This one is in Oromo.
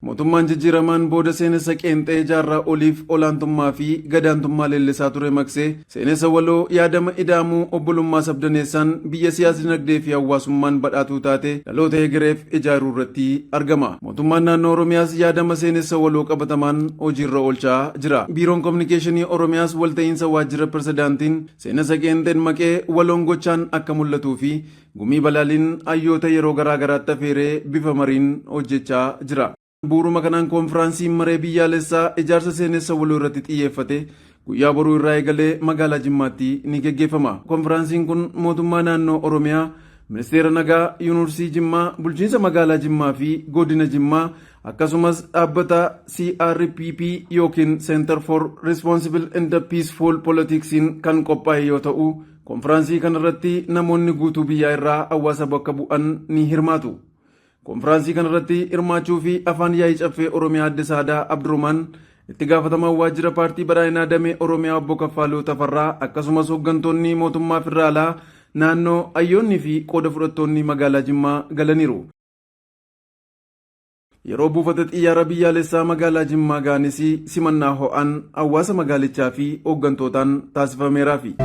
mootummaan jijjiiramaan booda seenessa qeenxee jaarraa oliif olaantummaa fi gadaantummaa leellisaa ture maqsee seenessa waloo yaadama ida'amuu obbolummaa sabdaneessaan biyya siyaasa dinagdee fi hawaasummaan badhaatuu taate dhaloota egereef ijaaruu irratti argama. Mootummaan naannoo Oromiyaas yaadama seenessa waloo qabatamaan hojiirra oolchaa jira. Biiroon Kominikeeshinii Oromiyaas walta'iinsa waajjira pirezidaantiin seenessa qeenxeen maqee waloon gochaan akka mul'atuu fi gumii balaaliin hayyoota yeroo garaa garaatti affeeree bifa mariin hojjechaa jira. Bu'uuruma kanaan koonfiraansiin maree biyyaalessaa ijaarsa seenessa waloo irratti xiyyeeffate guyyaa boruu irraa eegalee magaalaa Jimmaatti ni geggeeffama. Koonfiraansiin kun mootummaa naannoo Oromiyaa, ministeera nagaa yuunivarsiitii Jimmaa, bulchiinsa magaalaa Jimmaa fi godina Jimmaa akkasumas dhaabbata CRPP yookiin Center for Responsible and Peaceful Politics'n kan qophaa'e yoo ta'u, koonfiraansii kanarratti namoonni guutuu biyyaa irraa hawaasa bakka bu'an ni hirmaatu. Koonfiraansii kanarratti hirmaachuu fi afaan yaa'ii caffee Oromiyaa Adde Saadaa Abdurumaan, itti gaafatamaa waajjira paartii badhaadhinaa damee Oromiyaa obbo Kaffaaluu Tafarraa akkasumas hooggantoonni mootummaa federaalaa naannoo, hayyoonnii fi qooda fudhattoonni magaalaa Jimmaa galaniiru. Yeroo buufata xiyyaara biyyaalessaa magaalaa Jimmaa ga'anis simannaa ho'aan hawaasa magaalichaa fi hooggantootaan taasifameeraafi.